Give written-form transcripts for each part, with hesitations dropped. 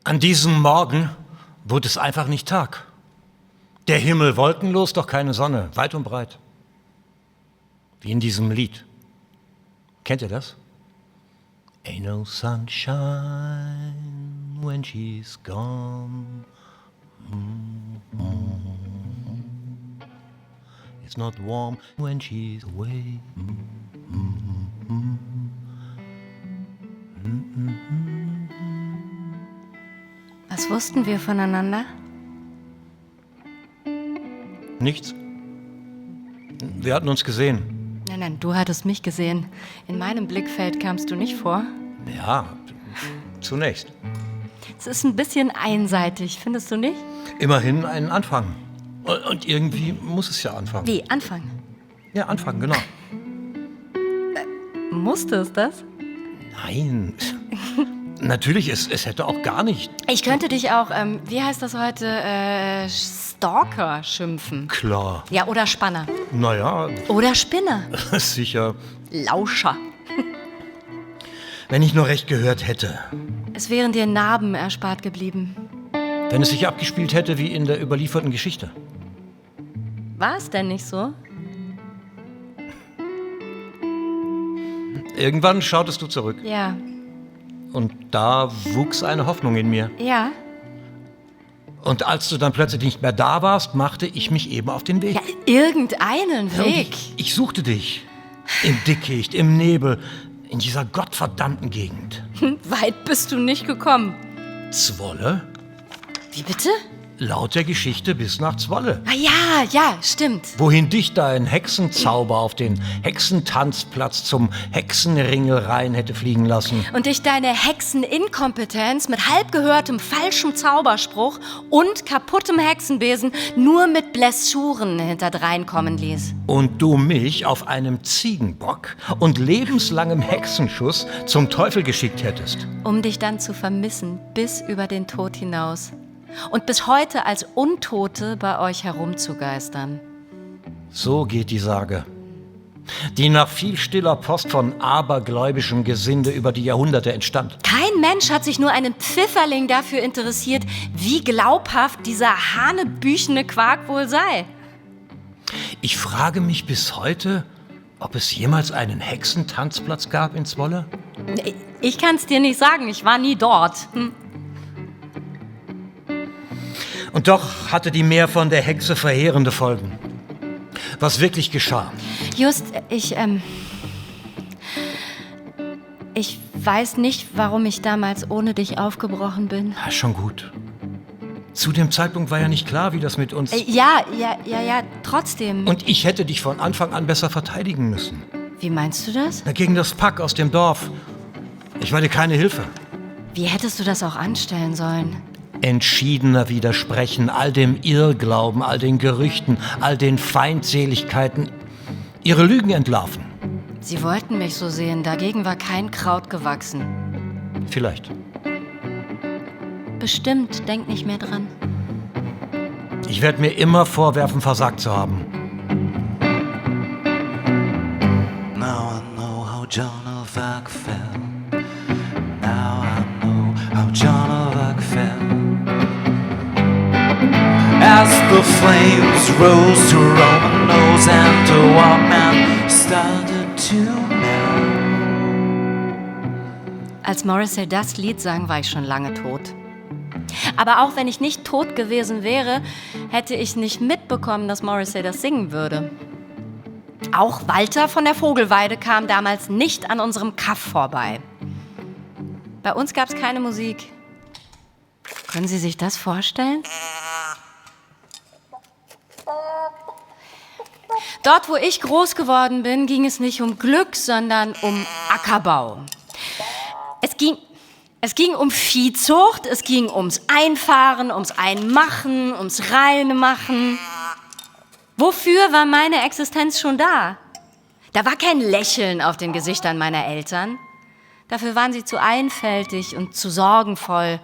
An diesem Morgen wurde es einfach nicht Tag. Der Himmel wolkenlos, doch keine Sonne, weit und breit. Wie in diesem Lied. Kennt ihr das? Ain't no sunshine when she's gone. It's not warm when she's away. Was wussten wir voneinander? Nichts. Wir hatten uns gesehen. Nein, du hattest mich gesehen. In meinem Blickfeld kamst du nicht vor. Ja, zunächst. Es ist ein bisschen einseitig, findest du nicht? Immerhin einen Anfang. Und irgendwie muss es ja anfangen. Wie, Anfang? Ja, anfangen, genau. Musste es das? Nein. Natürlich, es hätte auch gar nicht. Ich könnte dich auch, wie heißt das heute, Stalker schimpfen. Klar. Ja, oder Spanner. Naja, Oder Spinner. sicher. Lauscher. Wenn ich nur recht gehört hätte. Es wären dir Narben erspart geblieben. Wenn es sich abgespielt hätte wie in der überlieferten Geschichte. War es denn nicht so? Irgendwann schautest du zurück. Ja. Und da wuchs eine Hoffnung in mir. Ja. Und als du dann plötzlich nicht mehr da warst, machte ich mich eben auf den Weg. Ja, irgendeinen Ja, und Weg. ich suchte dich. Im Dickicht, im Nebel, in dieser gottverdammten Gegend. Weit bist du nicht gekommen. Zwolle? Wie bitte? Laut der Geschichte bis nach Zwolle. Ah ja, stimmt. Wohin dich dein Hexenzauber auf den Hexentanzplatz zum Hexenringelrhein hätte fliegen lassen. Und dich deine Hexeninkompetenz mit halb gehörtem falschem Zauberspruch und kaputtem Hexenbesen nur mit Blessuren hinterdrein kommen ließ. Und du mich auf einem Ziegenbock und lebenslangem Hexenschuss zum Teufel geschickt hättest. Um dich dann zu vermissen bis über den Tod hinaus. Und bis heute als Untote bei euch herumzugeistern. So geht die Sage, die nach viel stiller Post von abergläubischem Gesinde über die Jahrhunderte entstand. Kein Mensch hat sich nur einen Pfifferling dafür interessiert, wie glaubhaft dieser hanebüchene Quark wohl sei. Ich frage mich bis heute, ob es jemals einen Hexentanzplatz gab in Zwolle? Ich kann's dir nicht sagen, ich war nie dort. Und doch hatte die Mär von der Hexe verheerende Folgen. Was wirklich geschah. Just, ich weiß nicht, warum ich damals ohne dich aufgebrochen bin. Ja, schon gut. Zu dem Zeitpunkt war ja nicht klar, wie das mit uns... Ja, trotzdem. Und ich hätte dich von Anfang an besser verteidigen müssen. Wie meinst du das? Na, gegen das Pack aus dem Dorf. Ich war dir keine Hilfe. Wie hättest du das auch anstellen sollen? Entschiedener widersprechen, all dem Irrglauben, all den Gerüchten, all den Feindseligkeiten, ihre Lügen entlarven. Sie wollten mich so sehen, dagegen war kein Kraut gewachsen. Vielleicht. Bestimmt, denk nicht mehr dran. Ich werde mir immer vorwerfen, versagt zu haben. Now I know how Joan of Arc fell. Now I know how Joan of Arc fell. As the flames rose to Roman nose and the Walkman started to melt. Als Morrissey das Lied sang, war ich schon lange tot. Aber auch wenn ich nicht tot gewesen wäre, hätte ich nicht mitbekommen, dass Morrissey das singen würde. Auch Walter von der Vogelweide kam damals nicht an unserem Kaff vorbei. Bei uns gab es keine Musik. Können Sie sich das vorstellen? Dort, wo ich groß geworden bin, ging es nicht um Glück, sondern um Ackerbau. Es ging um Viehzucht, es ging ums Einfahren, ums Einmachen, ums Reinmachen. Wofür war meine Existenz schon da? Da war kein Lächeln auf den Gesichtern meiner Eltern. Dafür waren sie zu einfältig und zu sorgenvoll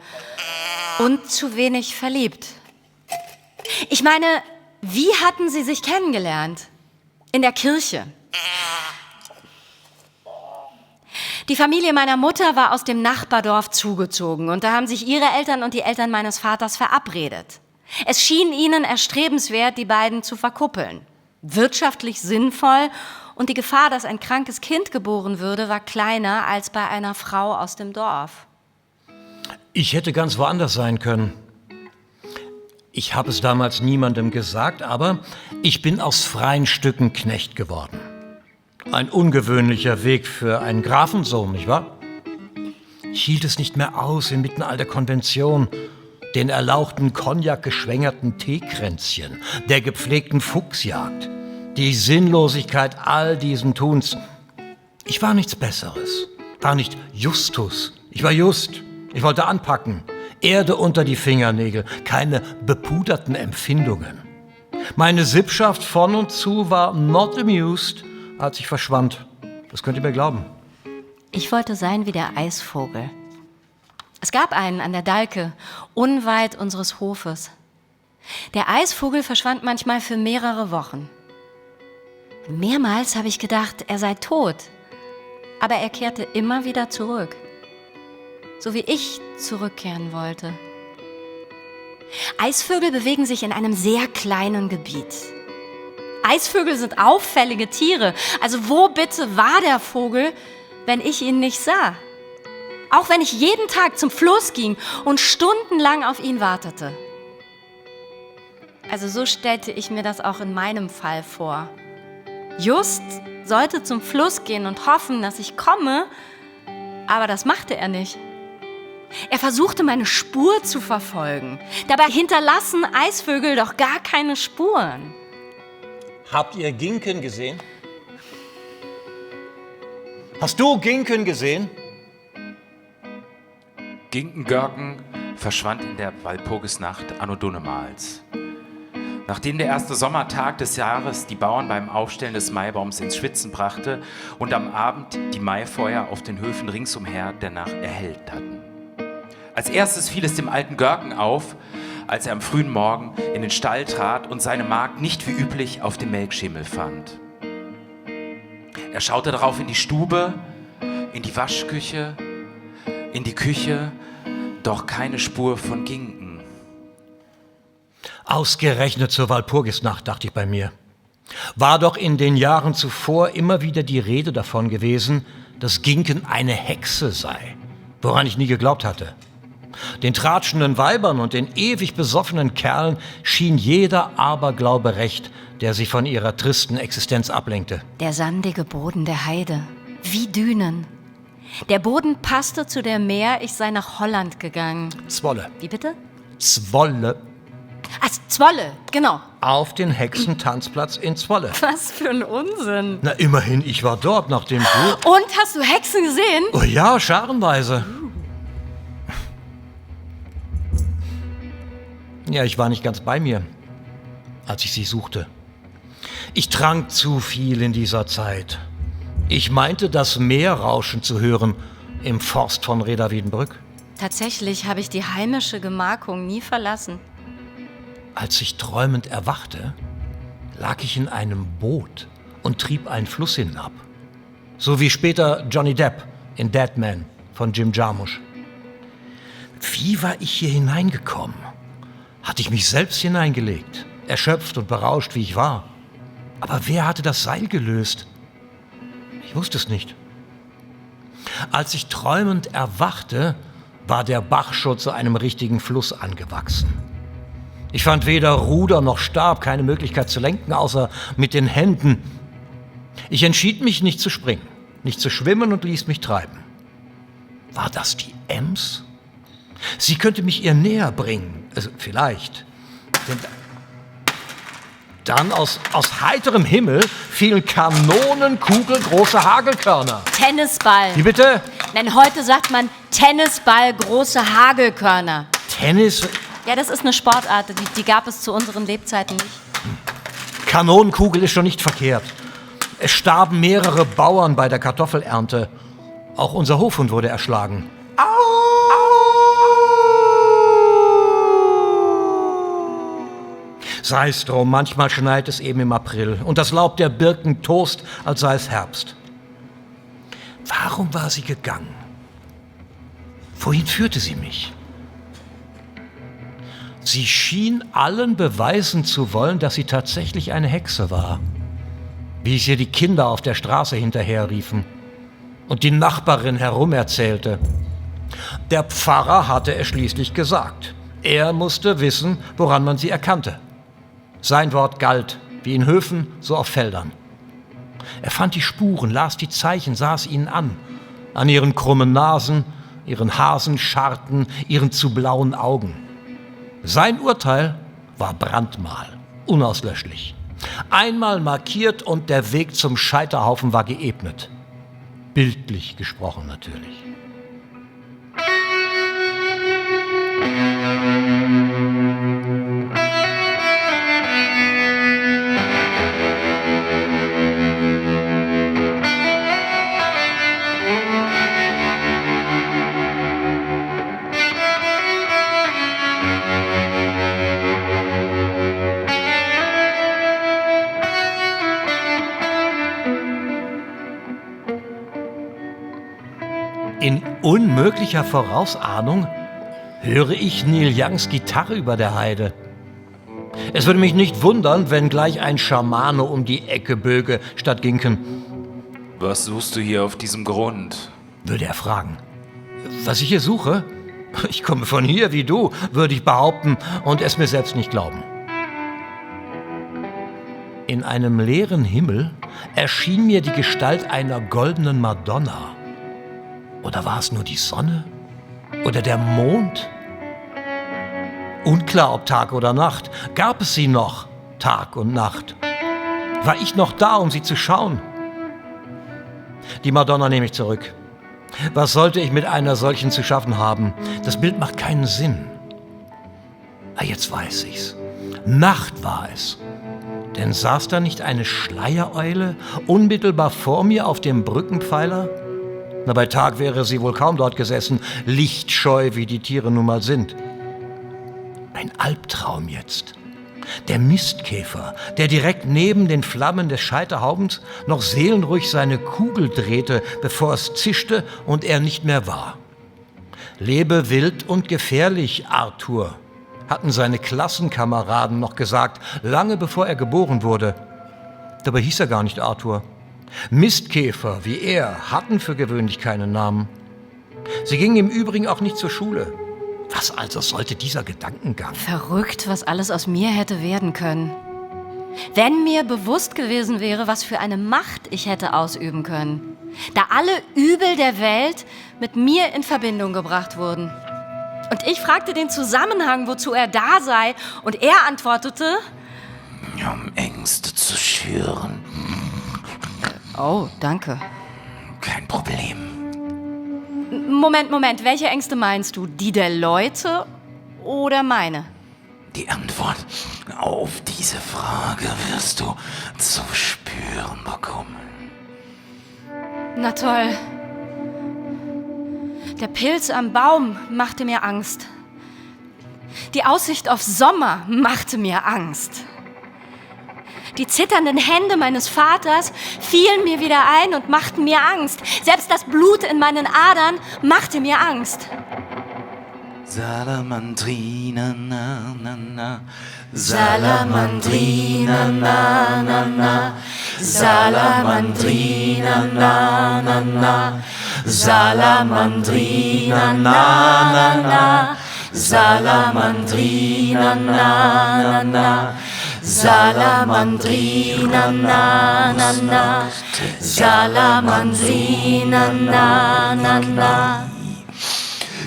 und zu wenig verliebt. Ich meine, wie hatten sie sich kennengelernt? In der Kirche. Die Familie meiner Mutter war aus dem Nachbardorf zugezogen und da haben sich ihre Eltern und die Eltern meines Vaters verabredet. Es schien ihnen erstrebenswert, die beiden zu verkuppeln. Wirtschaftlich sinnvoll und die Gefahr, dass ein krankes Kind geboren würde, war kleiner als bei einer Frau aus dem Dorf. Ich hätte ganz woanders sein können. Ich habe es damals niemandem gesagt, aber ich bin aus freien Stücken Knecht geworden. Ein ungewöhnlicher Weg für einen Grafensohn, nicht wahr? Ich hielt es nicht mehr aus, inmitten all der Konvention, den erlauchten Cognac-geschwängerten Teekränzchen, der gepflegten Fuchsjagd, die Sinnlosigkeit all diesen Tuns. Ich war nichts Besseres, war nicht Justus, ich war Just. Ich wollte anpacken, Erde unter die Fingernägel, keine bepuderten Empfindungen. Meine Sippschaft von und zu war not amused, als ich verschwand. Das könnt ihr mir glauben. Ich wollte sein wie der Eisvogel. Es gab einen an der Dalke, unweit unseres Hofes. Der Eisvogel verschwand manchmal für mehrere Wochen. Mehrmals habe ich gedacht, er sei tot, aber er kehrte immer wieder zurück. So wie ich zurückkehren wollte. Eisvögel bewegen sich in einem sehr kleinen Gebiet. Eisvögel sind auffällige Tiere. Also wo bitte war der Vogel, wenn ich ihn nicht sah? Auch wenn ich jeden Tag zum Fluss ging und stundenlang auf ihn wartete. Also so stellte ich mir das auch in meinem Fall vor. Just sollte zum Fluss gehen und hoffen, dass ich komme, aber das machte er nicht. Er versuchte, meine Spur zu verfolgen. Dabei hinterlassen Eisvögel doch gar keine Spuren. Habt ihr Ginken gesehen? Hast du Ginken gesehen? Ginkengörken verschwand in der Walpurgisnacht anno Dunnemals. Nachdem der erste Sommertag des Jahres die Bauern beim Aufstellen des Maibaums ins Schwitzen brachte und am Abend die Maifeuer auf den Höfen ringsumher danach erhellt hatten. Als erstes fiel es dem alten Görken auf, als er am frühen Morgen in den Stall trat und seine Magd nicht wie üblich auf dem Melkschimmel fand. Er schaute darauf in die Stube, in die Waschküche, in die Küche, doch keine Spur von Ginken. Ausgerechnet zur Walpurgisnacht, dachte ich bei mir. War doch in den Jahren zuvor immer wieder die Rede davon gewesen, dass Ginken eine Hexe sei, woran ich nie geglaubt hatte. Den tratschenden Weibern und den ewig besoffenen Kerlen schien jeder Aberglaube recht, der sie von ihrer tristen Existenz ablenkte. Der sandige Boden der Heide, wie Dünen. Der Boden passte zu der Meer, ich sei nach Holland gegangen. Zwolle. Wie bitte? Zwolle. Ach, Zwolle, genau. Auf den Hexentanzplatz in Zwolle. Was für ein Unsinn. Na, immerhin, ich war dort nach dem Buch. Und, hast du Hexen gesehen? Oh ja, scharenweise. Ja, ich war nicht ganz bei mir, als ich sie suchte. Ich trank zu viel in dieser Zeit. Ich meinte, das Meerrauschen zu hören im Forst von Reda Wiedenbrück. Tatsächlich habe ich die heimische Gemarkung nie verlassen. Als ich träumend erwachte, lag ich in einem Boot und trieb einen Fluss hinab. So wie später Johnny Depp in Dead Man von Jim Jarmusch. Wie war ich hier hineingekommen? Hatte ich mich selbst hineingelegt, erschöpft und berauscht, wie ich war. Aber wer hatte das Seil gelöst? Ich wusste es nicht. Als ich träumend erwachte, war der Bach schon zu einem richtigen Fluss angewachsen. Ich fand weder Ruder noch Stab, keine Möglichkeit zu lenken, außer mit den Händen. Ich entschied mich, nicht zu springen, nicht zu schwimmen und ließ mich treiben. War das die Ems? Sie könnte mich ihr näher bringen, also vielleicht. Denn dann aus heiterem Himmel fielen kanonenkugelgroße Hagelkörner. Tennisball. Wie bitte? Nein, heute sagt man Tennisball, große Hagelkörner. Tennis? Ja, das ist eine Sportart, die gab es zu unseren Lebzeiten nicht. Kanonenkugel ist schon nicht verkehrt. Es starben mehrere Bauern bei der Kartoffelernte. Auch unser Hofhund wurde erschlagen. Sei es drum, manchmal schneit es eben im April und das Laub der Birken tost, als sei es Herbst. Warum war sie gegangen? Wohin führte sie mich? Sie schien allen beweisen zu wollen, dass sie tatsächlich eine Hexe war, wie es ihr die Kinder auf der Straße hinterherriefen und die Nachbarin herumerzählte. Der Pfarrer hatte es schließlich gesagt. Er musste wissen, woran man sie erkannte. Sein Wort galt, wie in Höfen, so auf Feldern. Er fand die Spuren, las die Zeichen, sah es ihnen an ihren krummen Nasen, ihren Hasenscharten, ihren zu blauen Augen. Sein Urteil war Brandmal, unauslöschlich. Einmal markiert und der Weg zum Scheiterhaufen war geebnet. Bildlich gesprochen natürlich. In unmöglicher Vorausahnung höre ich Neil Youngs Gitarre über der Heide. Es würde mich nicht wundern, wenn gleich ein Schamane um die Ecke böge statt Ginken. Was suchst du hier auf diesem Grund? Würde er fragen. Was ich hier suche? Ich komme von hier wie du, würde ich behaupten und es mir selbst nicht glauben. In einem leeren Himmel erschien mir die Gestalt einer goldenen Madonna. Oder war es nur die Sonne? Oder der Mond? Unklar, ob Tag oder Nacht. Gab es sie noch, Tag und Nacht? War ich noch da, um sie zu schauen? Die Madonna nehme ich zurück. Was sollte ich mit einer solchen zu schaffen haben? Das Bild macht keinen Sinn. Jetzt weiß ich's. Nacht war es. Denn saß da nicht eine Schleiereule unmittelbar vor mir auf dem Brückenpfeiler? Na, bei Tag wäre sie wohl kaum dort gesessen, lichtscheu, wie die Tiere nun mal sind. Ein Albtraum jetzt. Der Mistkäfer, der direkt neben den Flammen des Scheiterhaufens noch seelenruhig seine Kugel drehte, bevor es zischte und er nicht mehr war. Lebe wild und gefährlich, Arthur, hatten seine Klassenkameraden noch gesagt, lange bevor er geboren wurde. Dabei hieß er gar nicht Arthur. Mistkäfer wie er hatten für gewöhnlich keinen Namen. Sie gingen im Übrigen auch nicht zur Schule. Was also sollte dieser Gedankengang? Verrückt, was alles aus mir hätte werden können. Wenn mir bewusst gewesen wäre, was für eine Macht ich hätte ausüben können. Da alle Übel der Welt mit mir in Verbindung gebracht wurden. Und ich fragte den Zusammenhang, wozu er da sei. Und er antwortete: Um Ängste zu schüren. Oh, danke. Kein Problem. Moment, welche Ängste meinst du? Die der Leute oder meine? Die Antwort auf diese Frage wirst du zu spüren bekommen. Na toll. Der Pilz am Baum machte mir Angst. Die Aussicht auf Sommer machte mir Angst. Die zitternden Hände meines Vaters fielen mir wieder ein und machten mir Angst. Selbst das Blut in meinen Adern machte mir Angst. Salamandrina, na, na, na. Salamandrina, na, na, na. Salamandrina, na, na, na. Salamandrina, na, na, na. Salamandrina, na, na, na. Salamandrina, na, na, na. Salamandrina, na, na, na.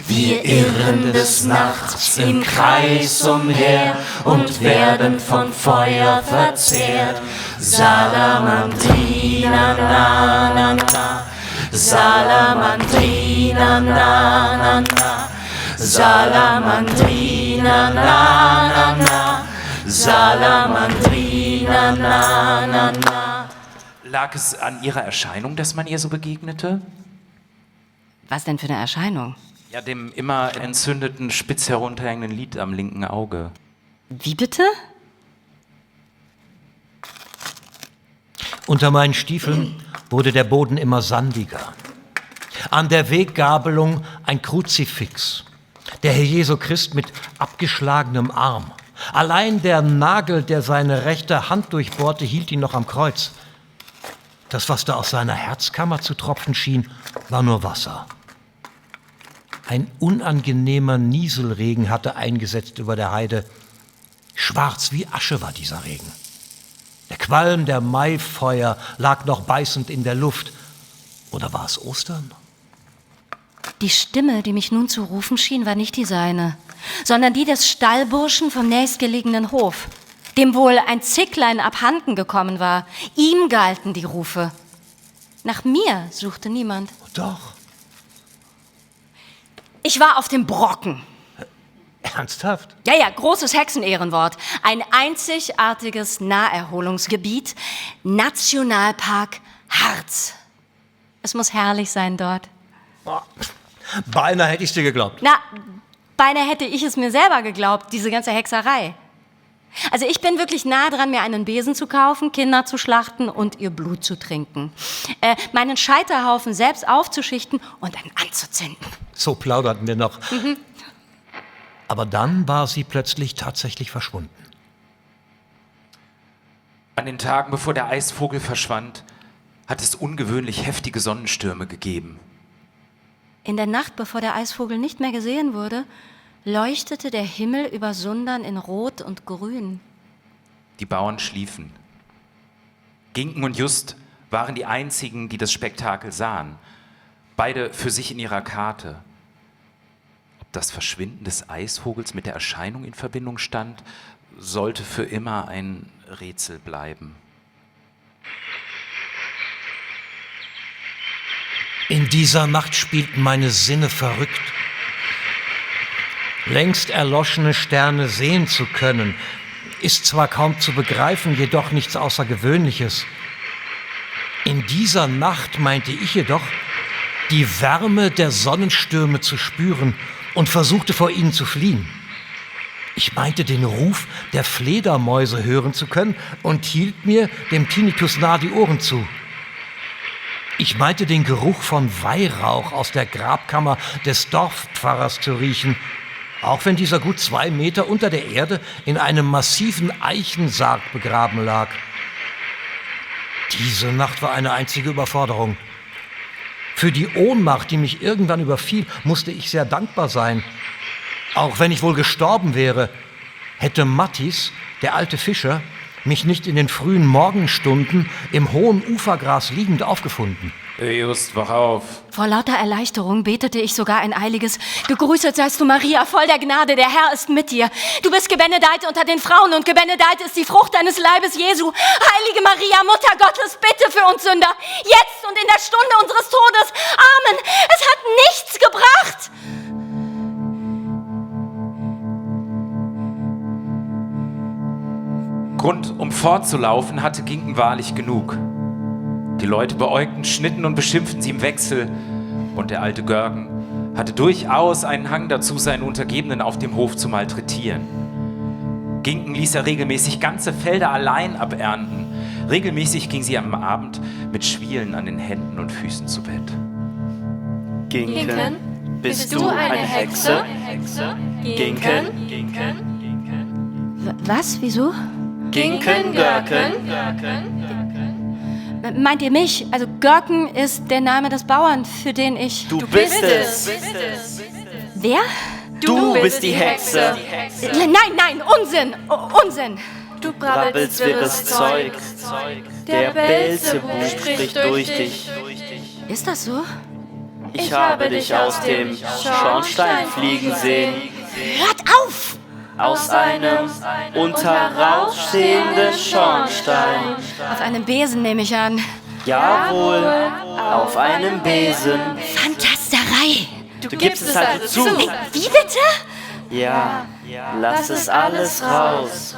Wir irren des Nachts im Kreis umher und werden von Feuer verzehrt. Salamandrina, na, na, na. Salamandrina, na, na, na. Salamandrina, na, na, na. Salamandrina, na, na, na. Lag es an ihrer Erscheinung, dass man ihr so begegnete? Was denn für eine Erscheinung? Ja, dem immer entzündeten, spitz herunterhängenden Lid am linken Auge. Wie bitte? Unter meinen Stiefeln wurde der Boden immer sandiger. An der Weggabelung ein Kruzifix. Der Herr Jesu Christ mit abgeschlagenem Arm. Allein der Nagel, der seine rechte Hand durchbohrte, hielt ihn noch am Kreuz. Das, was da aus seiner Herzkammer zu tropfen schien, war nur Wasser. Ein unangenehmer Nieselregen hatte eingesetzt über der Heide. Schwarz wie Asche war dieser Regen. Der Qualm der Maifeuer lag noch beißend in der Luft. Oder war es Ostern? Die Stimme, die mich nun zu rufen schien, war nicht die seine, sondern die des Stallburschen vom nächstgelegenen Hof, dem wohl ein Zicklein abhanden gekommen war. Ihm galten die Rufe. Nach mir suchte niemand. Doch. Ich war auf dem Brocken. Ernsthaft? Ja, großes Hexenehrenwort. Ein einzigartiges Naherholungsgebiet, Nationalpark Harz. Es muss herrlich sein dort. Oh, beinahe hätte ich dir geglaubt. Na, beinahe hätte ich es mir selber geglaubt, diese ganze Hexerei. Also ich bin wirklich nah dran, mir einen Besen zu kaufen, Kinder zu schlachten und ihr Blut zu trinken. Meinen Scheiterhaufen selbst aufzuschichten und dann anzuzünden. So plauderten wir noch. Aber dann war sie plötzlich tatsächlich verschwunden. An den Tagen, bevor der Eisvogel verschwand, hat es ungewöhnlich heftige Sonnenstürme gegeben. In der Nacht, bevor der Eisvogel nicht mehr gesehen wurde, leuchtete der Himmel über Sundern in Rot und Grün. Die Bauern schliefen. Ginken und Just waren die einzigen, die das Spektakel sahen. Beide für sich in ihrer Karte. Ob das Verschwinden des Eisvogels mit der Erscheinung in Verbindung stand, sollte für immer ein Rätsel bleiben. In dieser Nacht spielten meine Sinne verrückt. Längst erloschene Sterne sehen zu können, ist zwar kaum zu begreifen, jedoch nichts Außergewöhnliches. In dieser Nacht meinte ich jedoch, die Wärme der Sonnenstürme zu spüren und versuchte vor ihnen zu fliehen. Ich meinte, den Ruf der Fledermäuse hören zu können und hielt mir dem Tinnitus nahe die Ohren zu. Ich meinte, den Geruch von Weihrauch aus der Grabkammer des Dorfpfarrers zu riechen, auch wenn dieser gut 2 Meter unter der Erde in einem massiven Eichensarg begraben lag. Diese Nacht war eine einzige Überforderung. Für die Ohnmacht, die mich irgendwann überfiel, musste ich sehr dankbar sein. Auch wenn ich wohl gestorben wäre, hätte Mattis, der alte Fischer, mich nicht in den frühen Morgenstunden im hohen Ufergras liegend aufgefunden. Just, wach auf. Vor lauter Erleichterung betete ich sogar ein eiliges: Gegrüßet seist du, Maria, voll der Gnade, der Herr ist mit dir. Du bist gebenedeit unter den Frauen und gebenedeit ist die Frucht deines Leibes, Jesu. Heilige Maria, Mutter Gottes, bitte für uns Sünder, jetzt und in der Stunde unseres Todes. Amen. Es hat nichts gebracht. Grund, um fortzulaufen, hatte Ginken wahrlich genug. Die Leute beäugten, schnitten und beschimpften sie im Wechsel. Und der alte Görgen hatte durchaus einen Hang dazu, seinen Untergebenen auf dem Hof zu malträtieren. Ginken ließ er regelmäßig ganze Felder allein abernten. Regelmäßig ging sie am Abend mit Schwielen an den Händen und Füßen zu Bett. Ginken, bist du eine Hexe? Ginken? Was? Wieso? Ginken, Görken? Meint ihr mich? Also Görken ist der Name des Bauern, für den ich... Du bist es! Wer? Du bist die Hexe! Nein, Unsinn! Unsinn! Du brabbelst wirres Zeug. Der Beelzebub spricht durch dich. Ist das so? Ich habe dich aus dem Schornstein fliegen sehen. Hört auf! Aus einem unterrausstehenden Schornstein. Auf einem Besen nehme ich an. Jawohl, auf einem Besen. Fantasterei! Du gibst es also zu. Wie bitte? Ja, lass es alles raus.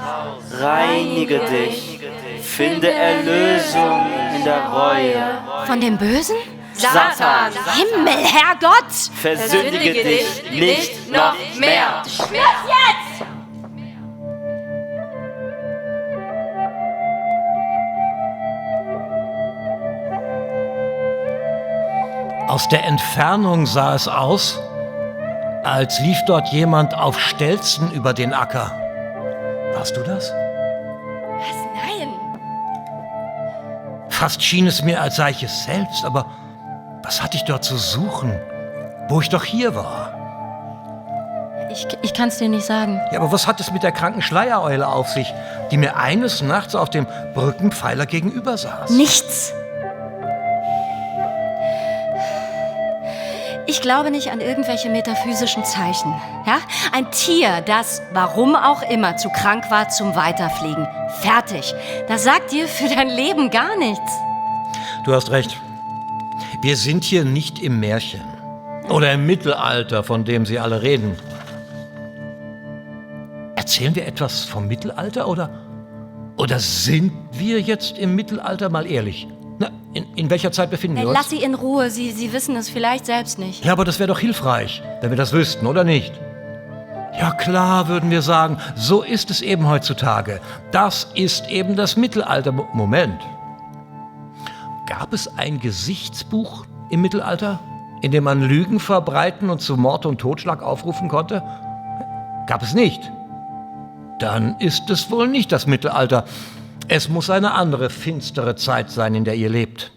Reinige dich. Finde Erlösung in der Reue. Von dem Bösen? Satan, Himmel, Herrgott! versündige dich nicht noch mehr. Was jetzt? Aus der Entfernung sah es aus, als lief dort jemand auf Stelzen über den Acker. Warst du das? Was? Nein. Fast schien es mir, als sei ich es selbst, aber was hatte ich dort zu suchen, wo ich doch hier war? Ich kann es dir nicht sagen. Ja, aber was hat es mit der kranken Schleiereule auf sich, die mir eines Nachts auf dem Brückenpfeiler gegenüber saß? Nichts. Ich glaube nicht an irgendwelche metaphysischen Zeichen. Ja? Ein Tier, das, warum auch immer, zu krank war zum Weiterfliegen. Fertig. Das sagt dir für dein Leben gar nichts. Du hast recht. Wir sind hier nicht im Märchen oder im Mittelalter, von dem Sie alle reden. Erzählen wir etwas vom Mittelalter oder sind wir jetzt im Mittelalter, mal ehrlich? Na, in welcher Zeit befinden wir uns? Lass sie in Ruhe. Sie wissen es vielleicht selbst nicht. Ja, aber das wäre doch hilfreich, wenn wir das wüssten, oder nicht? Ja klar, würden wir sagen, so ist es eben heutzutage. Das ist eben das Mittelalter. Moment. Gab es ein Gesichtsbuch im Mittelalter, in dem man Lügen verbreiten und zu Mord und Totschlag aufrufen konnte? Gab es nicht. Dann ist es wohl nicht das Mittelalter. Es muss eine andere, finstere Zeit sein, in der ihr lebt.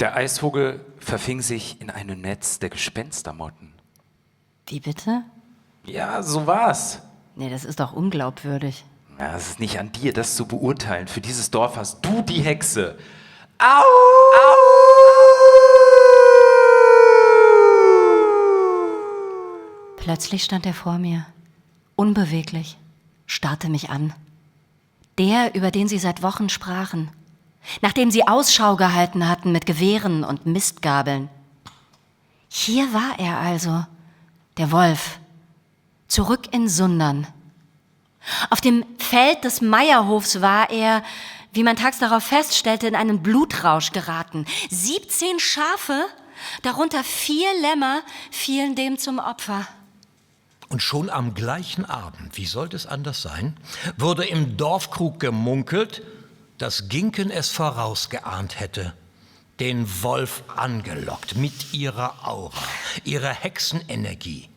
Der Eisvogel verfing sich in einem Netz der Gespenstermotten. Wie bitte? Ja, so war's. Nee, das ist doch unglaubwürdig. Ja, es ist nicht an dir, das zu beurteilen. Für dieses Dorf hast du die Hexe. Au! Plötzlich stand er vor mir, unbeweglich, starrte mich an. Der, über den sie seit Wochen sprachen, nachdem sie Ausschau gehalten hatten mit Gewehren und Mistgabeln. Hier war er also, der Wolf, zurück in Sundern. Auf dem Feld des Meierhofs war er, wie man tags darauf feststellte, in einen Blutrausch geraten. 17 Schafe, darunter 4 Lämmer, fielen dem zum Opfer. Und schon am gleichen Abend, wie sollte es anders sein, wurde im Dorfkrug gemunkelt, dass Ginken es vorausgeahnt hätte, den Wolf angelockt mit ihrer Aura, ihrer Hexenenergie.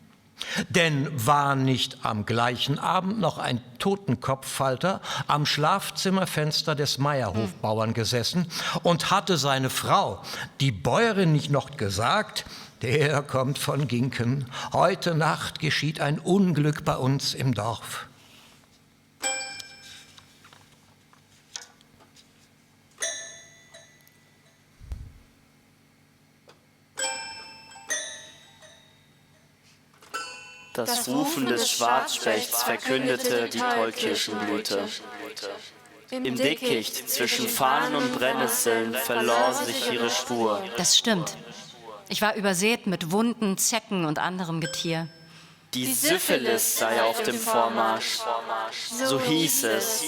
Denn war nicht am gleichen Abend noch ein Totenkopffalter am Schlafzimmerfenster des Meierhofbauern gesessen und hatte seine Frau, die Bäuerin, nicht noch gesagt: Der kommt von Ginken. Heute Nacht geschieht ein Unglück bei uns im Dorf. Das Rufen des Schwarzspechts verkündete die Tollkirschenblüte. Im Dickicht zwischen Farnen und Brennnesseln verlor sich ihre Spur. Das stimmt. Ich war übersät mit Wunden, Zecken und anderem Getier. Die Syphilis sei auf dem Vormarsch, so hieß es.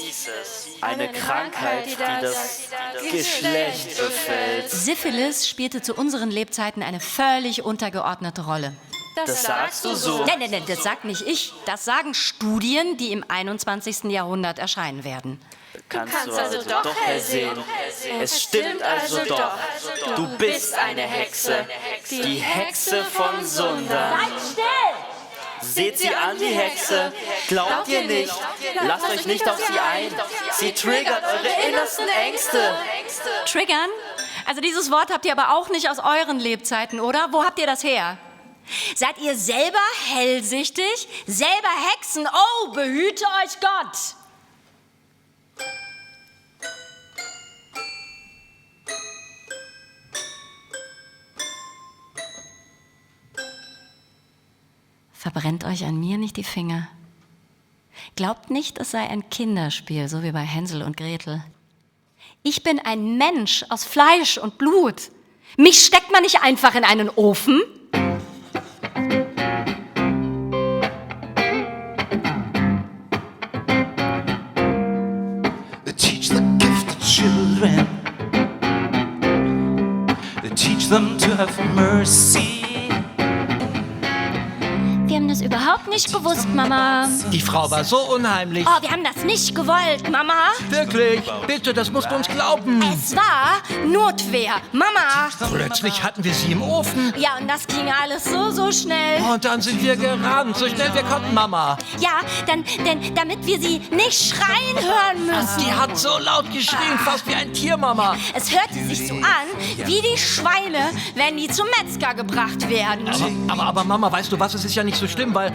Eine Krankheit, die das Geschlecht befällt. Syphilis spielte zu unseren Lebzeiten eine völlig untergeordnete Rolle. Das sagst du so. Nein, das sagt nicht ich. Das sagen Studien, die im 21. Jahrhundert erscheinen werden. Kannst du also doch ersehen. Es stimmt also doch. Du bist eine Hexe. Die Hexe von Sundern. Seid still! Seht sie an, die Hexe. Glaubt ihr nicht. Lasst euch nicht auf sie ein. Sie triggert eure innersten Ängste. Triggern? Also dieses Wort habt ihr aber auch nicht aus euren Lebzeiten, oder? Wo habt ihr das her? Seid ihr selber hellsichtig? Selber Hexen? Oh, behüte euch Gott! Verbrennt euch an mir nicht die Finger. Glaubt nicht, es sei ein Kinderspiel, so wie bei Hänsel und Gretel. Ich bin ein Mensch aus Fleisch und Blut. Mich steckt man nicht einfach in einen Ofen. Teach the gifted children. Teach them to have mercy. Wir haben es überhaupt nicht gewusst, Mama. Die Frau war so unheimlich. Oh, wir haben das nicht gewollt, Mama. Wirklich, bitte, das musst du uns glauben. Es war Notwehr, Mama. Plötzlich hatten wir sie im Ofen. Ja, und das ging alles so schnell. Und dann sind wir gerannt, so schnell wir konnten, Mama. Ja, damit wir sie nicht schreien hören müssen. Die hat so laut geschrien, fast wie ein Tier, Mama. Es hörte sich so an, wie die Schweine, wenn die zum Metzger gebracht werden. Aber Mama, weißt du was, es ist ja nicht so schlimm, weil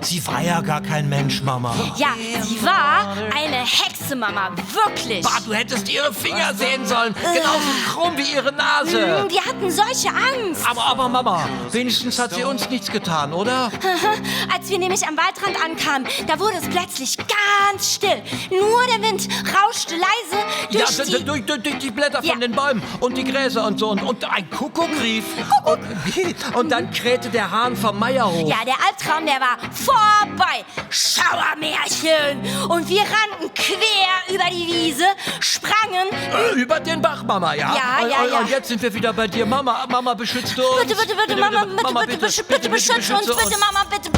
sie war ja gar kein Mensch, Mama. Ja, sie war eine Hexe, Mama, wirklich. Bah, du hättest ihre Finger sehen sollen, genauso krumm wie ihre Nase. Die hatten solche Angst. Aber Mama, wenigstens hat sie uns nichts getan, oder? Als wir nämlich am Waldrand ankamen, da wurde es plötzlich ganz still. Nur der Wind rauschte leise durch die Blätter von den Bäumen und die Gräser und so. Und ein Kuckuck rief. Und dann krähte der Hahn vom Meierhof. Ja, der Albtraum, der war vorbei. Schauermärchen. Und wir rannten quer über die Wiese, sprangen. Über den Bach, Mama, ja? Ja. Und jetzt sind wir wieder bei dir. Mama, beschützt du uns. Bitte, Mama, bitte beschütze uns. Bitte, Mama, bitte.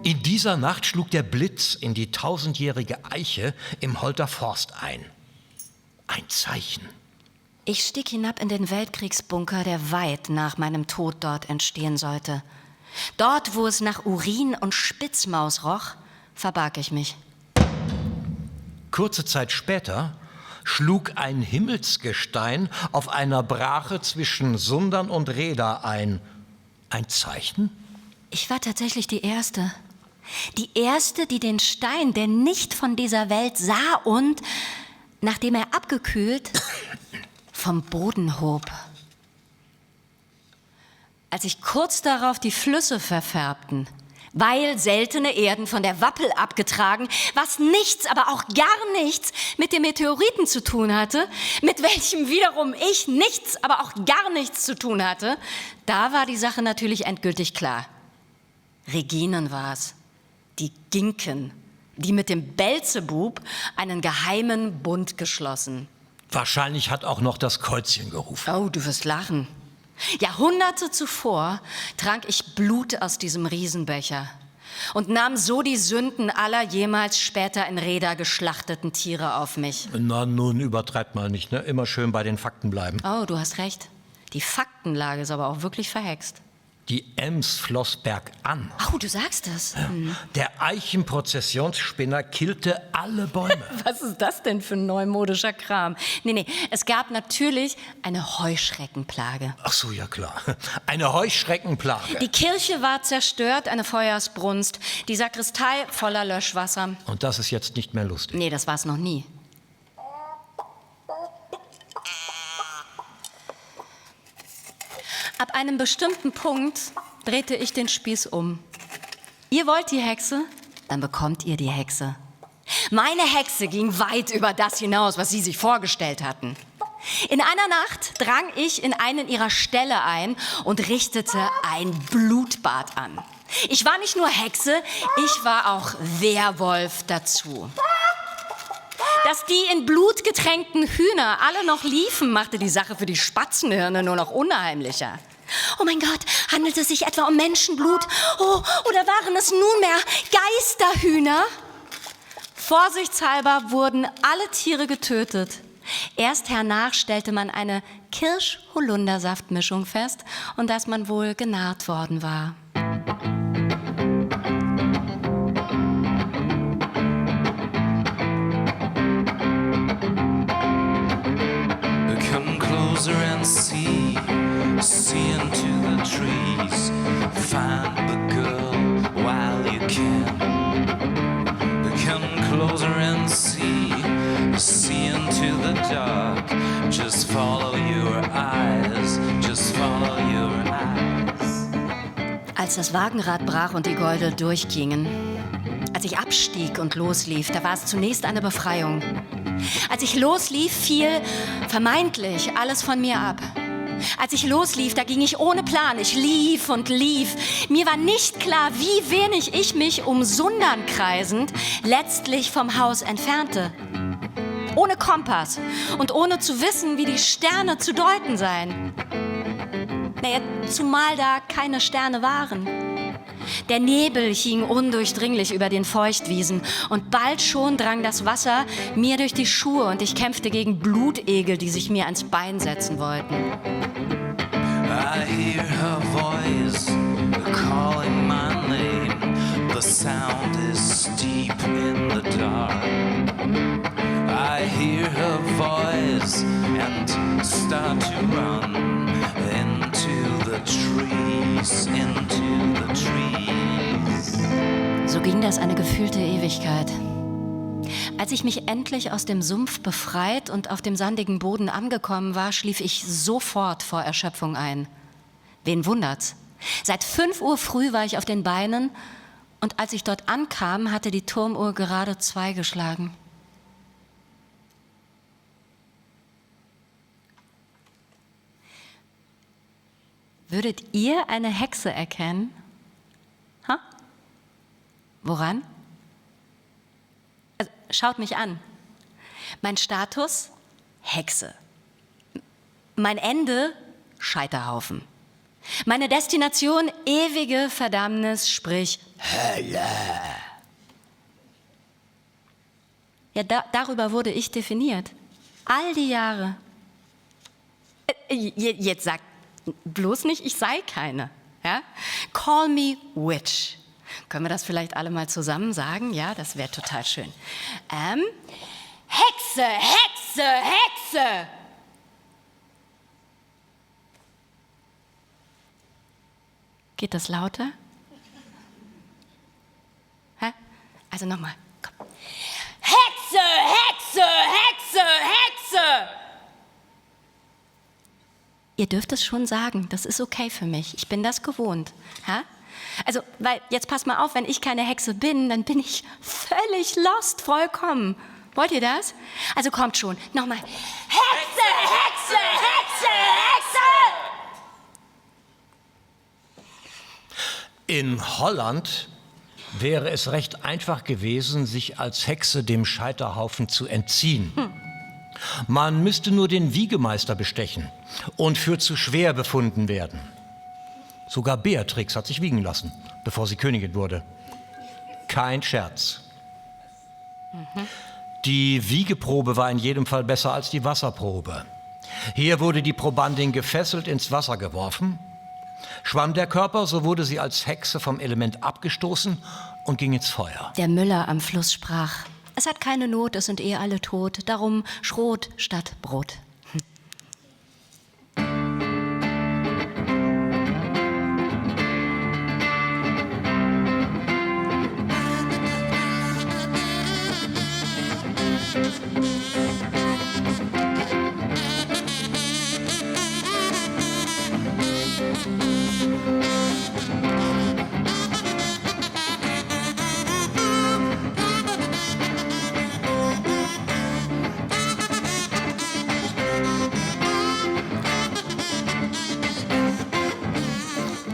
In dieser Nacht schlug der Blitz in die 1000-jährige Eiche im Holter Forst ein. Ein Zeichen. Ich stieg hinab in den Weltkriegsbunker, der weit nach meinem Tod dort entstehen sollte. Dort, wo es nach Urin und Spitzmaus roch, verbarg ich mich. Kurze Zeit später schlug ein Himmelsgestein auf einer Brache zwischen Sundern und Reda ein. Ein Zeichen? Ich war tatsächlich die Erste. Die Erste, die den Stein, der nicht von dieser Welt sah und, nachdem er abgekühlt, vom Boden hob. Als sich kurz darauf die Flüsse verfärbten, weil seltene Erden von der Wappel abgetragen, was nichts, aber auch gar nichts mit dem Meteoriten zu tun hatte, mit welchem wiederum ich nichts, aber auch gar nichts zu tun hatte, da war die Sache natürlich endgültig klar. Reginen war's, die Ginken, die mit dem Belzebub einen geheimen Bund geschlossen. Wahrscheinlich hat auch noch das Käuzchen gerufen. Oh, du wirst lachen. Jahrhunderte zuvor trank ich Blut aus diesem Riesenbecher und nahm so die Sünden aller jemals später in Reda geschlachteten Tiere auf mich. Na, nun übertreibt mal nicht, ne? Immer schön bei den Fakten bleiben. Oh, du hast recht. Die Faktenlage ist aber auch wirklich verhext. Die Ems floss bergan. Oh, du sagst es. Ja. Der Eichenprozessionsspinner killte alle Bäume. Was ist das denn für ein neumodischer Kram? Nee, es gab natürlich eine Heuschreckenplage. Ach so, ja klar. Eine Heuschreckenplage. Die Kirche war zerstört, eine Feuersbrunst. Die Sakristei voller Löschwasser. Und das ist jetzt nicht mehr lustig. Nee, das war's noch nie. Ab einem bestimmten Punkt drehte ich den Spieß um. Ihr wollt die Hexe? Dann bekommt ihr die Hexe. Meine Hexe ging weit über das hinaus, was sie sich vorgestellt hatten. In einer Nacht drang ich in einen ihrer Ställe ein und richtete ein Blutbad an. Ich war nicht nur Hexe, ich war auch Werwolf dazu. Dass die in Blut getränkten Hühner alle noch liefen, machte die Sache für die Spatzenhirne nur noch unheimlicher. Oh mein Gott, handelt es sich etwa um Menschenblut? Oh, oder waren es nunmehr Geisterhühner? Vorsichtshalber wurden alle Tiere getötet. Erst hernach stellte man eine Kirsch-Holundersaftmischung fest und dass man wohl genarrt worden war. Come closer and see into the trees. Find the girl while you can. Come closer and see into the dark. Just follow your eyes, just follow your eyes. Als das Wagenrad brach und die Gäule durchgingen, als ich abstieg und loslief, da war es zunächst eine Befreiung. Als ich loslief, fiel vermeintlich alles von mir ab. Als ich loslief, da ging ich ohne Plan. Ich lief und lief. Mir war nicht klar, wie wenig ich mich um Sundern kreisend letztlich vom Haus entfernte. Ohne Kompass und ohne zu wissen, wie die Sterne zu deuten seien. Naja, zumal da keine Sterne waren. Der Nebel hing undurchdringlich über den Feuchtwiesen und bald schon drang das Wasser mir durch die Schuhe und ich kämpfte gegen Blutegel, die sich mir ans Bein setzen wollten. I hear her voice calling my name. The sound is deep in the dark. I hear her voice and start to run into the trees, into the trees. So ging das eine gefühlte Ewigkeit. Als ich mich endlich aus dem Sumpf befreit und auf dem sandigen Boden angekommen war, schlief ich sofort vor Erschöpfung ein. Wen wundert's? Seit 5 Uhr früh war ich auf den Beinen und als ich dort ankam, hatte die Turmuhr gerade 2 geschlagen. Würdet ihr eine Hexe erkennen? Ha? Woran? Also, schaut mich an. Mein Status? Hexe. Mein Ende? Scheiterhaufen. Meine Destination? Ewige Verdammnis, sprich Hölle. Ja, darüber wurde ich definiert. All die Jahre. Jetzt sagt bloß nicht, ich sei keine. Ja? Call me witch. Können wir das vielleicht alle mal zusammen sagen? Ja, das wäre total schön. Hexe, Hexe, Hexe! Geht das lauter? Hä? Also nochmal. Komm. Hexe, Hexe, Hexe, Hexe! Ihr dürft es schon sagen, das ist okay für mich. Ich bin das gewohnt. Ha? Also, weil, jetzt passt mal auf, wenn ich keine Hexe bin, dann bin ich völlig lost, vollkommen. Wollt ihr das? Also kommt schon, nochmal. Hexe, Hexe, Hexe, Hexe! In Holland wäre es recht einfach gewesen, sich als Hexe dem Scheiterhaufen zu entziehen. Man müsste nur den Wiegemeister bestechen und für zu schwer befunden werden. Sogar Beatrix hat sich wiegen lassen, bevor sie Königin wurde. Kein Scherz. Die Wiegeprobe war in jedem Fall besser als die Wasserprobe. Hier wurde die Probandin gefesselt ins Wasser geworfen. Schwamm der Körper, so wurde sie als Hexe vom Element abgestoßen und ging ins Feuer. Der Müller am Fluss sprach: Es hat keine Not, es sind eh alle tot, darum Schrot statt Brot.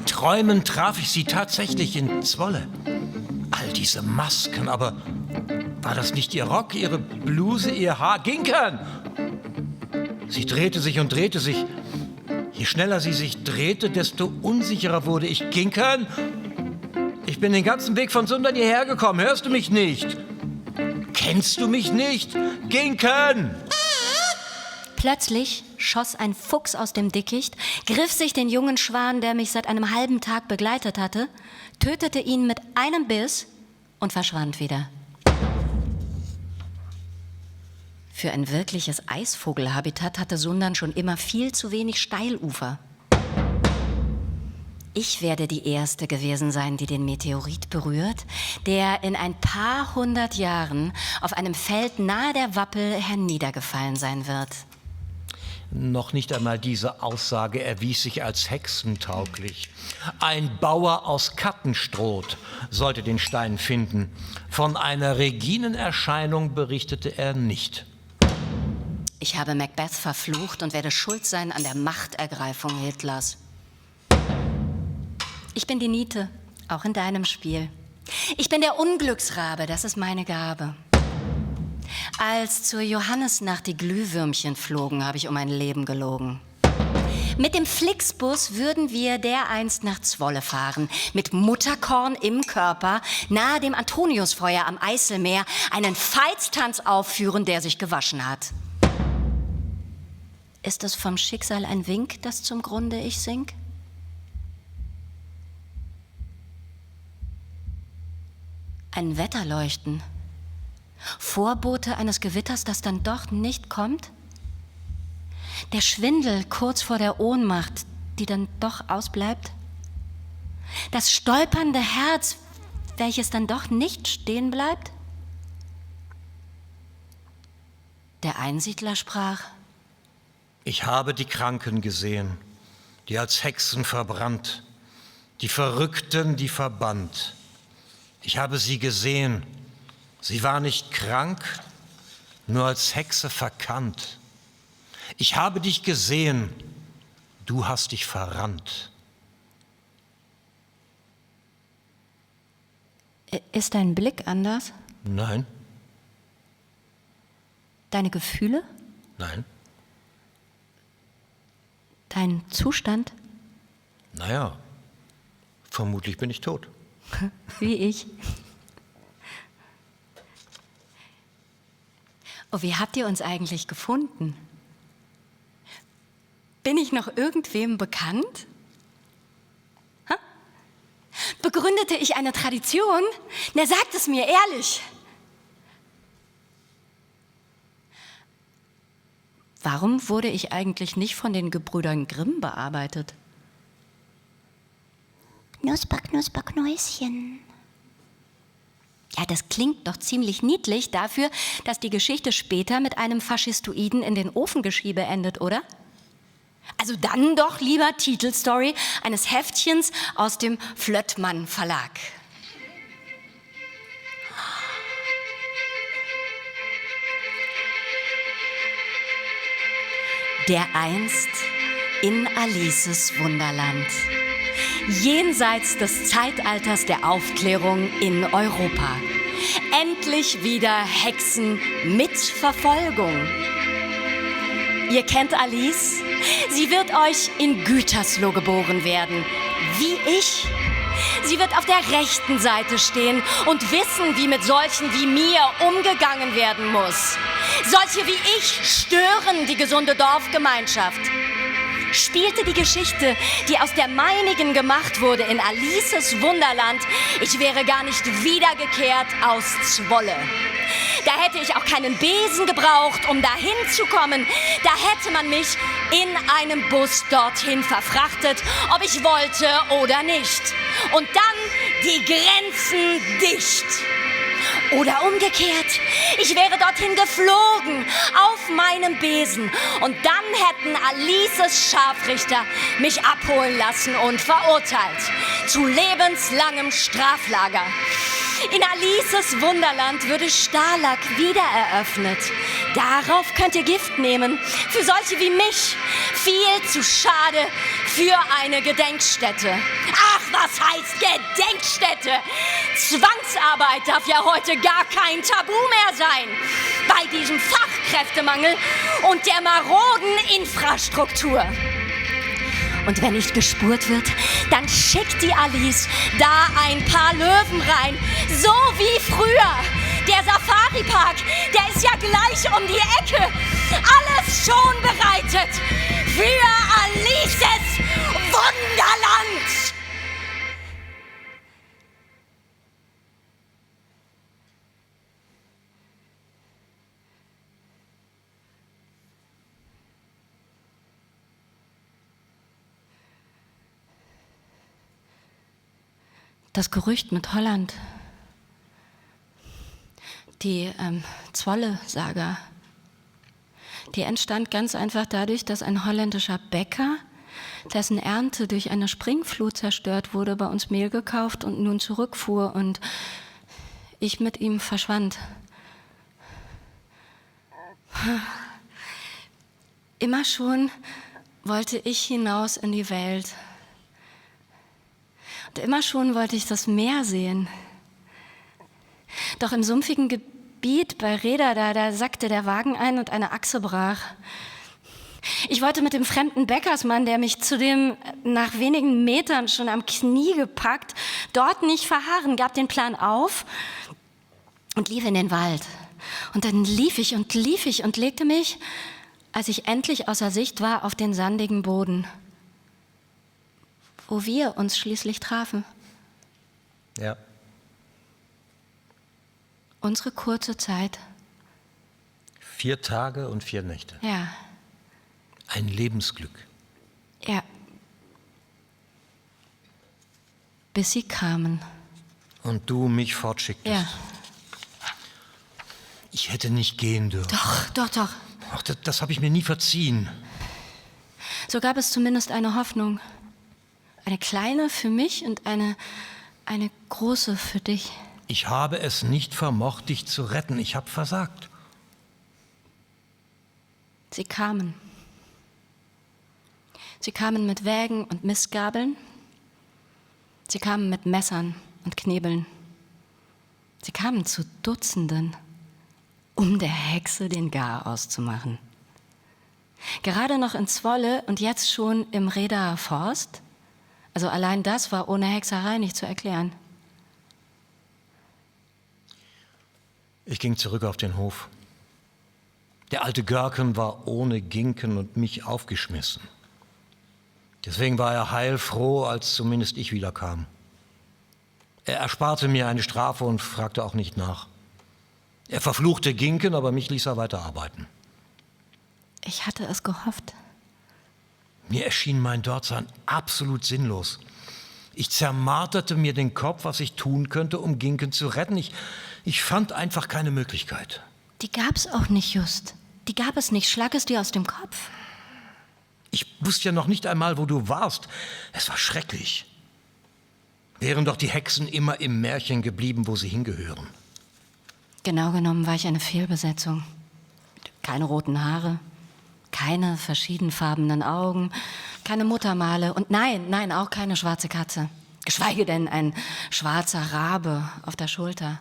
Träumend traf ich sie tatsächlich in Zwolle. All diese Masken, aber war das nicht ihr Rock, ihre Bluse, ihr Haar? Ginkern! Sie drehte sich und drehte sich. Je schneller sie sich drehte, desto unsicherer wurde ich. Ginkern! Ich bin den ganzen Weg von Sundern hierher gekommen. Hörst du mich nicht? Kennst du mich nicht? Ginkern! Plötzlich schoss ein Fuchs aus dem Dickicht, griff sich den jungen Schwan, der mich seit einem halben Tag begleitet hatte, tötete ihn mit einem Biss und verschwand wieder. Für ein wirkliches Eisvogelhabitat hatte Sundern schon immer viel zu wenig Steilufer. Ich werde die Erste gewesen sein, die den Meteorit berührt, der in ein paar 100 Jahren auf einem Feld nahe der Wappel herniedergefallen sein wird. Noch nicht einmal diese Aussage erwies sich als hexentauglich. Ein Bauer aus Kattenstroth sollte den Stein finden. Von einer Reginenerscheinung berichtete er nicht. Ich habe Macbeth verflucht und werde schuld sein an der Machtergreifung Hitlers. Ich bin die Niete, auch in deinem Spiel. Ich bin der Unglücksrabe, das ist meine Gabe. Als zur Johannisnacht die Glühwürmchen flogen, habe ich um mein Leben gelogen. Mit dem Flixbus würden wir dereinst nach Zwolle fahren, mit Mutterkorn im Körper, nahe dem Antoniusfeuer am Eiselmeer, einen Veitstanz aufführen, der sich gewaschen hat. Ist es vom Schicksal ein Wink, dass zum Grunde ich sink? Ein Wetterleuchten. Vorbote eines Gewitters, das dann doch nicht kommt? Der Schwindel kurz vor der Ohnmacht, die dann doch ausbleibt? Das stolpernde Herz, welches dann doch nicht stehen bleibt? Der Einsiedler sprach: Ich habe die Kranken gesehen, die als Hexen verbrannt, die Verrückten, die verbannt. Ich habe sie gesehen, sie war nicht krank, nur als Hexe verkannt. Ich habe dich gesehen, du hast dich verrannt. Ist dein Blick anders? Nein, Deine Gefühle? nein, Dein Zustand? naja, vermutlich bin ich tot. Wie ich. Oh, wie habt ihr uns eigentlich gefunden? Bin ich noch irgendwem bekannt? Ha? Begründete ich eine Tradition? Na, sagt es mir ehrlich. Warum wurde ich eigentlich nicht von den Gebrüdern Grimm bearbeitet? Knusper, Knusper, Knäuschen. Ja, das klingt doch ziemlich niedlich dafür, dass die Geschichte später mit einem Faschistoiden in den Ofengeschiebe endet, oder? Also dann doch lieber Titelstory eines Heftchens aus dem Flöttmann Verlag. Dereinst in Alices Wunderland, jenseits des Zeitalters der Aufklärung in Europa, endlich wieder Hexen mit Verfolgung. Ihr kennt Alice? Sie wird euch in Gütersloh geboren werden, wie ich. Sie wird auf der rechten Seite stehen und wissen, wie mit solchen wie mir umgegangen werden muss. Solche wie ich stören die gesunde Dorfgemeinschaft. Spielte die Geschichte, die aus der meinigen gemacht wurde, in Alices Wunderland, ich wäre gar nicht wiedergekehrt aus Zwolle. Da hätte ich auch keinen Besen gebraucht, um dahin zu kommen. Da hätte man mich in einem Bus dorthin verfrachtet, ob ich wollte oder nicht. Und dann die Grenzen dicht. Oder umgekehrt, ich wäre dorthin geflogen, auf meinem Besen. Und dann hätten Alices Scharfrichter mich abholen lassen und verurteilt zu lebenslangem Straflager. In Alices Wunderland würde Stalag wieder eröffnet. Darauf könnt ihr Gift nehmen. Für solche wie mich. Viel zu schade für eine Gedenkstätte. Ach, was heißt Gedenkstätte? Zwangsarbeit darf ja heute gar kein Tabu mehr sein. Bei diesem Fachkräftemangel und der maroden Infrastruktur. Und wenn nicht gespurt wird, dann schickt die Alice da ein paar Löwen rein. So wie früher. Der Safari-Park, der ist ja gleich um die Ecke. Alles schon bereitet für Alices Wunderland. Das Gerücht mit Holland, die Zwolle-Saga, die entstand ganz einfach dadurch, dass ein holländischer Bäcker, dessen Ernte durch eine Springflut zerstört wurde, bei uns Mehl gekauft und nun zurückfuhr und ich mit ihm verschwand. Immer schon wollte ich hinaus in die Welt. Und immer schon wollte ich das Meer sehen. Doch im sumpfigen Gebiet bei Reda, da sackte der Wagen ein und eine Achse brach. Ich wollte mit dem fremden Bäckersmann, der mich zudem nach wenigen Metern schon am Knie gepackt, dort nicht verharren, gab den Plan auf und lief in den Wald. Und dann lief ich und legte mich, als ich endlich außer Sicht war, auf den sandigen Boden, wo wir uns schließlich trafen. Ja. Unsere kurze Zeit. 4 Tage und 4 Nächte. Ja, Ein Lebensglück. ja. Bis sie kamen. Und du mich fortschicktest. Ja, Ich hätte nicht gehen dürfen. doch. Ach, das habe ich mir nie verziehen. So gab es zumindest eine Hoffnung. Eine kleine für mich und eine große für dich. Ich habe es nicht vermocht, dich zu retten. Ich habe versagt. Sie kamen. Sie kamen mit Wägen und Mistgabeln. Sie kamen mit Messern und Knebeln. Sie kamen zu Dutzenden, um der Hexe den Garaus zu machen. Gerade noch in Zwolle und jetzt schon im Redaer Forst. Also allein das war ohne Hexerei nicht zu erklären. Ich ging zurück auf den Hof. Der alte Görken war ohne Ginken und mich aufgeschmissen. Deswegen war er heilfroh, als zumindest ich wiederkam. Er ersparte mir eine Strafe und fragte auch nicht nach. Er verfluchte Ginken, aber mich ließ er weiterarbeiten. Ich hatte es gehofft. Mir erschien mein Dortsein absolut sinnlos. Ich zermarterte mir den Kopf, was ich tun könnte, um Ginken zu retten. Ich fand einfach keine Möglichkeit. Die gab's auch nicht, Just. Die gab es nicht. Schlag es dir aus dem Kopf. Ich wusste ja noch nicht einmal, wo du warst. Es war schrecklich. Wären doch die Hexen immer im Märchen geblieben, wo sie hingehören. Genau genommen war ich eine Fehlbesetzung. Keine roten Haare, keine verschiedenfarbenen Augen, keine Muttermale und nein, auch keine schwarze Katze. Geschweige denn ein schwarzer Rabe auf der Schulter.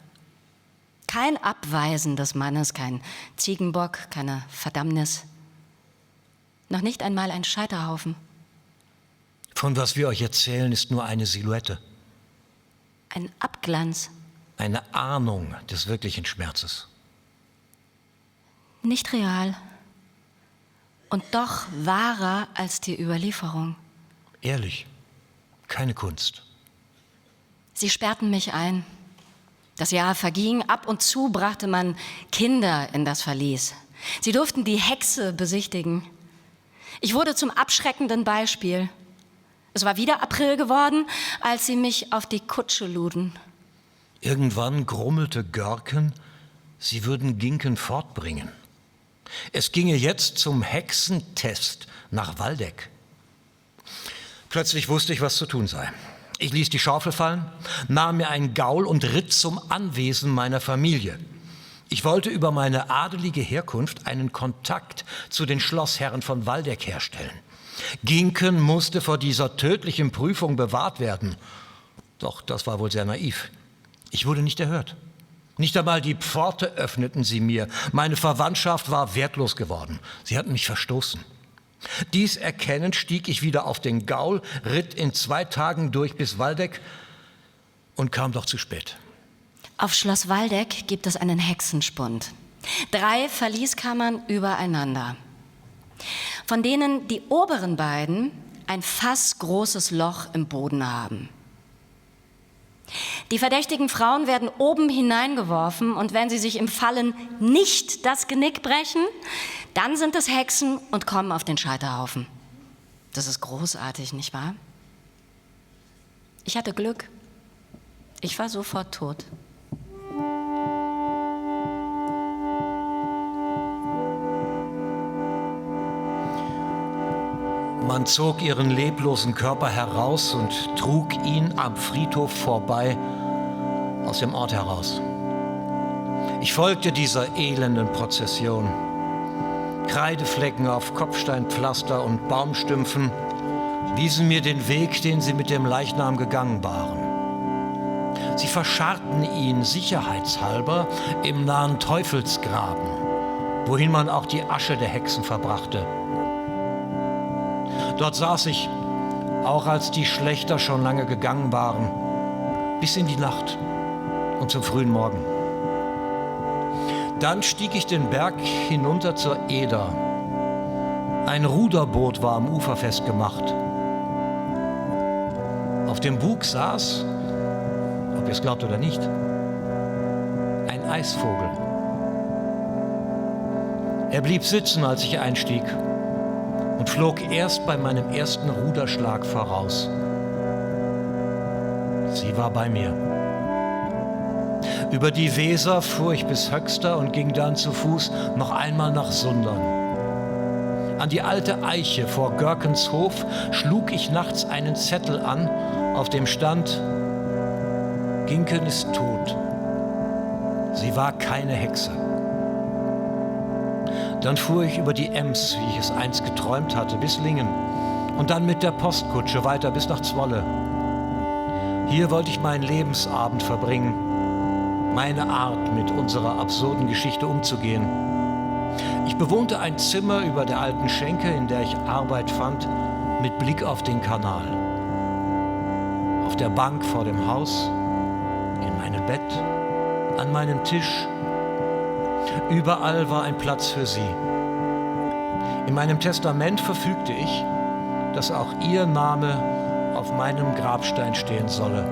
Kein Abweisen des Mannes, kein Ziegenbock, keine Verdammnis. Noch nicht einmal ein Scheiterhaufen. Von was wir euch erzählen, ist nur eine Silhouette. Ein Abglanz. Eine Ahnung des wirklichen Schmerzes. Nicht real. Und doch wahrer als die Überlieferung. Ehrlich, keine Kunst. Sie sperrten mich ein. Das Jahr verging, ab und zu brachte man Kinder in das Verlies. Sie durften die Hexe besichtigen. Ich wurde zum abschreckenden Beispiel. Es war wieder April geworden, als sie mich auf die Kutsche luden. Irgendwann grummelte Görken, sie würden Ginken fortbringen. Es ginge jetzt zum Hexentest nach Waldeck. Plötzlich wusste ich, was zu tun sei. Ich ließ die Schaufel fallen, nahm mir einen Gaul und ritt zum Anwesen meiner Familie. Ich wollte über meine adelige Herkunft einen Kontakt zu den Schlossherren von Waldeck herstellen. Ginken musste vor dieser tödlichen Prüfung bewahrt werden. Doch das war wohl sehr naiv. Ich wurde nicht erhört. Nicht einmal die Pforte öffneten sie mir. Meine Verwandtschaft war wertlos geworden. Sie hatten mich verstoßen. Dies erkennend stieg ich wieder auf den Gaul, ritt in 2 Tagen durch bis Waldeck und kam doch zu spät. Auf Schloss Waldeck gibt es einen Hexenspund. 3 Verlieskammern übereinander, von denen die oberen beiden ein fassgroßes Loch im Boden haben. Die verdächtigen Frauen werden oben hineingeworfen und wenn sie sich im Fallen nicht das Genick brechen, dann sind es Hexen und kommen auf den Scheiterhaufen. Das ist großartig, nicht wahr? Ich hatte Glück. Ich war sofort tot. Man zog ihren leblosen Körper heraus und trug ihn am Friedhof vorbei aus dem Ort heraus. Ich folgte dieser elenden Prozession. Kreideflecken auf Kopfsteinpflaster und Baumstümpfen wiesen mir den Weg, den sie mit dem Leichnam gegangen waren. Sie verscharrten ihn sicherheitshalber im nahen Teufelsgraben, wohin man auch die Asche der Hexen verbrachte. Dort saß ich, auch als die Schlächter schon lange gegangen waren, bis in die Nacht und zum frühen Morgen. Dann stieg ich den Berg hinunter zur Eder. Ein Ruderboot war am Ufer festgemacht. Auf dem Bug saß, ob ihr es glaubt oder nicht, ein Eisvogel. Er blieb sitzen, als ich einstieg, und flog erst bei meinem ersten Ruderschlag voraus. Sie war bei mir. Über die Weser fuhr ich bis Höxter und ging dann zu Fuß noch einmal nach Sundern. An die alte Eiche vor Görkens Hof schlug ich nachts einen Zettel an, auf dem stand: Ginken ist tot. Sie war keine Hexe. Dann fuhr ich über die Ems, wie ich es einst geträumt hatte, bis Lingen und dann mit der Postkutsche weiter bis nach Zwolle. Hier wollte ich meinen Lebensabend verbringen, meine Art, mit unserer absurden Geschichte umzugehen. Ich bewohnte ein Zimmer über der alten Schenke, in der ich Arbeit fand, mit Blick auf den Kanal. Auf der Bank vor dem Haus, in meinem Bett, an meinem Tisch, überall war ein Platz für sie. In meinem Testament verfügte ich, dass auch ihr Name auf meinem Grabstein stehen solle.